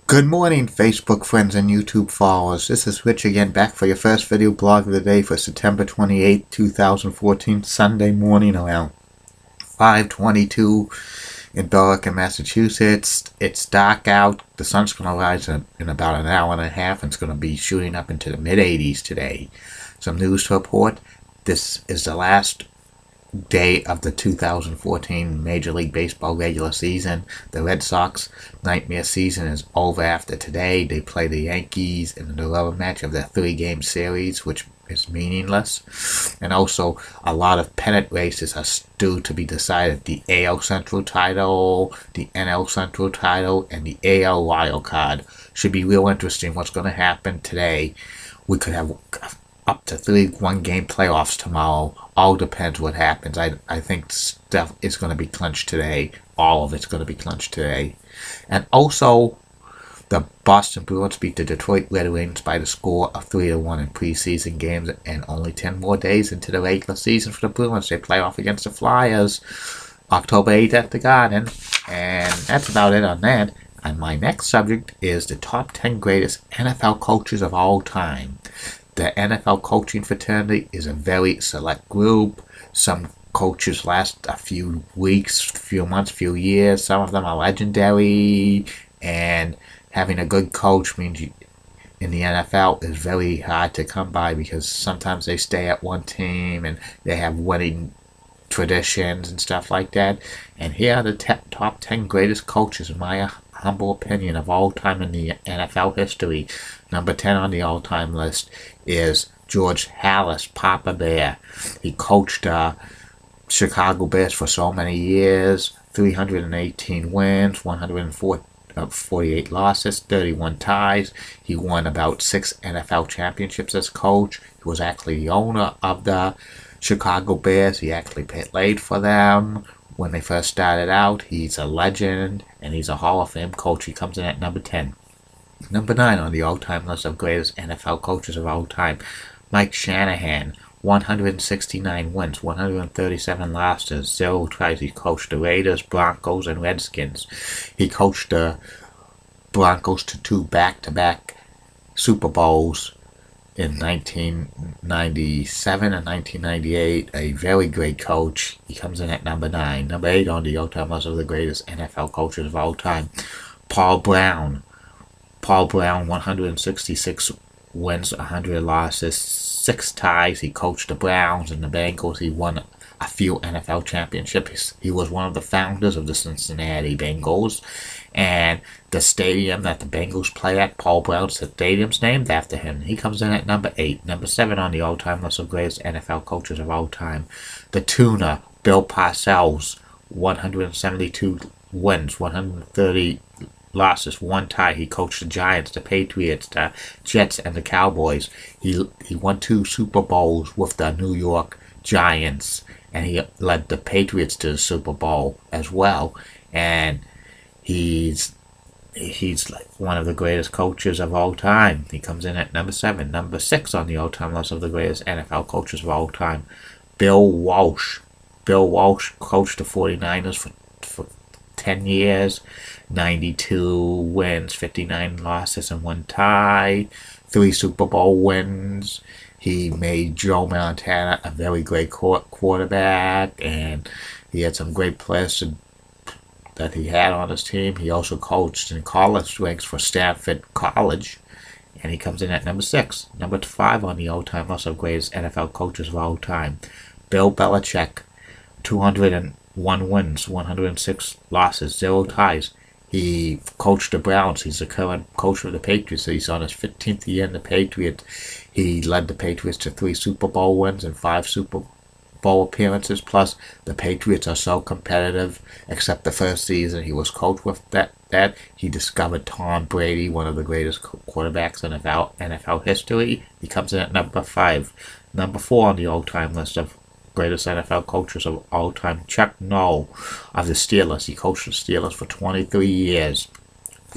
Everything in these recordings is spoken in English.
Good morning, Facebook friends and YouTube followers. This is Rich again, back for your first video blog of the day for September 28, 2014, Sunday morning around 5:22 in Billerica, Massachusetts. It's dark out. The sun's going to rise in about an hour and a half, and it's going to be shooting up into the mid-80s today. Some news to report. This is the last day of the 2014 Major League Baseball regular season. The Red Sox nightmare season is over after today. They play the Yankees in the rubber match of their 3-game series, which is meaningless. And also, a lot of pennant races are still to be decided. The AL Central title, the NL Central title, and the AL wild card. Should be real interesting what's going to happen today. We could have up to 3 one-game playoffs tomorrow. All depends what happens. I think stuff is going to be clinched today. All of it's going to be clinched today. And also, the Boston Bruins beat the Detroit Red Wings by the score of 3-1 in preseason games, and only 10 more days into the regular season for the Bruins. They play off against the Flyers October 8th at the Garden. And that's about it on that. And my next subject is the top 10 greatest NFL coaches of all time. The NFL coaching fraternity is a very select group. Some coaches last a few weeks, few months, few years. Some of them are legendary, and having a good coach means in the NFL is very hard to come by, because sometimes they stay at one team and they have winning traditions and stuff like that. And here are the top 10 greatest coaches, in my humble opinion, of all time in the NFL history. Number 10 on the all-time list is George Halas, Papa Bear. He coached Chicago Bears for so many years. 318 wins, 148 losses, 31 ties. He won about 6 NFL championships as coach. He was actually the owner of the Chicago Bears. He actually played for them when they first started out. He's a legend, and he's a Hall of Fame coach. He comes in at number 10. Number 9 on the all-time list of greatest NFL coaches of all time, Mike Shanahan. 169 wins, 137 losses, 0 ties. He coached the Raiders, Broncos, and Redskins. He coached the Broncos to 2 back-to-back Super Bowls in 1997 and 1998. A very great coach. He comes in at number 9. Number 8 on the all-time list of the greatest NFL coaches of all time, Paul Brown. Paul Brown, 166 wins, 100 losses, 6 ties. He coached the Browns and the Bengals. He won a few NFL championships. He was one of the founders of the Cincinnati Bengals. And the stadium that the Bengals play at, Paul Brown Stadium's named after him. He comes in at number 8. Number 7 on the all-time list of greatest NFL coaches of all time, the Tuna, Bill Parcells. 172 wins, 130 losses, 1 tie. He coached the Giants, the Patriots, the Jets, and the Cowboys. He won 2 Super Bowls with the New York Giants, and he led the Patriots to the Super Bowl as well. And he's like one of the greatest coaches of all time. He comes in at number 7. Number 6 on the all-time list of the greatest NFL coaches of all time, Bill Walsh. Bill Walsh coached the 49ers for 10 years, 92 wins, 59 losses, and 1 tie, 3 Super Bowl wins. He made Joe Montana a very great quarterback, and he had some great players that he had on his team. He also coached in college ranks for Stanford College, and he comes in at number 6. Number 5 on the all-time list of greatest NFL coaches of all time, Bill Belichick. 201 wins, 106 losses, 0 ties. He coached the Browns. He's the current coach of the Patriots. He's on his 15th year in the Patriots. He led the Patriots to 3 Super Bowl wins and 5 Super Bowl appearances. Plus, the Patriots are so competitive. Except the first season he was coached with that he discovered Tom Brady, one of the greatest quarterbacks in NFL history. He comes in at number 5. Number 4 on the all-time list of greatest NFL coaches of all time, Chuck Noll of the Steelers. He coached the Steelers for 23 years.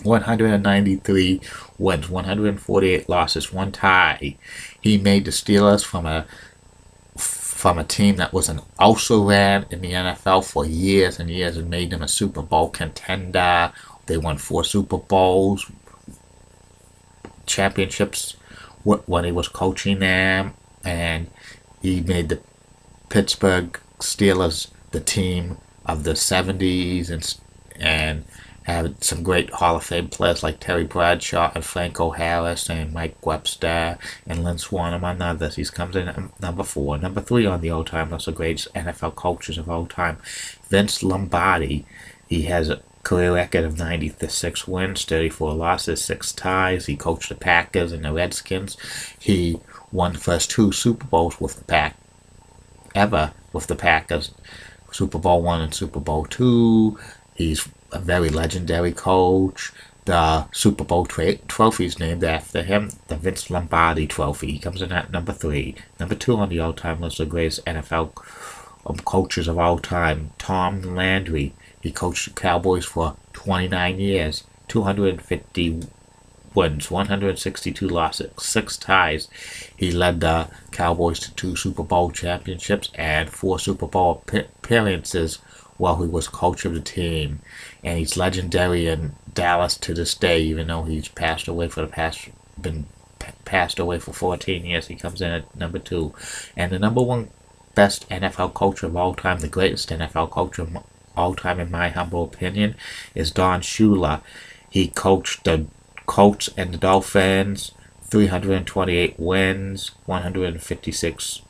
193 wins, 148 losses, 1 tie. He made the Steelers from a team that was also ran in the NFL for years and years and made them a Super Bowl contender. They won 4 Super Bowls championships when he was coaching them, and he made the Pittsburgh Steelers the team of the 70s, and had some great Hall of Fame players like Terry Bradshaw and Franco Harris and Mike Webster and Lynn Swann, among others. He comes in at number 4. Number 3 on the all-time list of greatest NFL coaches of all time, Vince Lombardi. He has a career record of 96 wins, 34 losses, 6 ties. He coached the Packers and the Redskins. He won the first 2 Super Bowls with the Packers, Super Bowl I and Super Bowl II. He's a very legendary coach. The Super Bowl trophy is named after him, the Vince Lombardi Trophy. He comes in at number 3. Number 2 on the all-time list of greatest NFL coaches of all time, Tom Landry. He coached the Cowboys for 29 years, 250 wins, 162 losses, 6 ties. He led the Cowboys to 2 Super Bowl championships and 4 Super Bowl appearances while he was coach of the team. And he's legendary in Dallas to this day, even though he's passed away for 14 years. He comes in at number 2. And the number 1 best NFL coach of all time, the greatest NFL coach of all time in my humble opinion, is Don Shula. He coached the Colts and the Dolphins, 328 wins, 156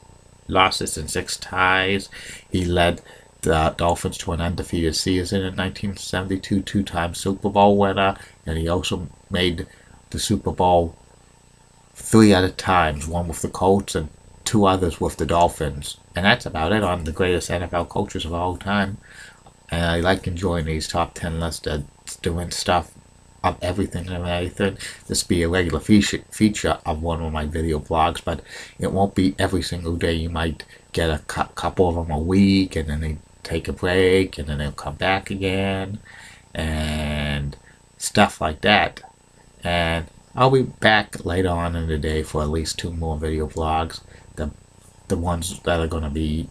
losses, and 6 ties. He led the Dolphins to an undefeated season in 1972, 2-time Super Bowl winner, and he also made the Super Bowl 3 other times, one with the Colts and 2 others with the Dolphins. And that's about it on the greatest NFL coaches of all time. And I like enjoying these top 10 lists, doing stuff of everything and anything. This will be a regular feature of one of my video blogs, but it won't be every single day. You might get a couple of them a week, and then they take a break, and then they'll come back again, and stuff like that. And I'll be back later on in the day for at least 2 more video vlogs. The ones that are going to be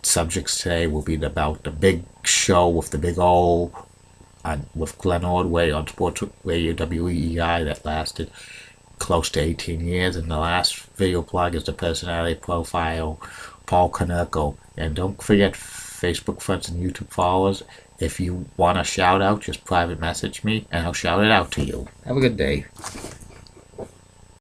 subjects today will be about the big show with the big O with Glenn Ordway on Sports Radio WEEI that lasted close to 18 years. And the last video blog is the personality profile, Paul Konerko. And don't forget Facebook friends and YouTube followers. If you want a shout out, just private message me and I'll shout it out to you. Have a good day.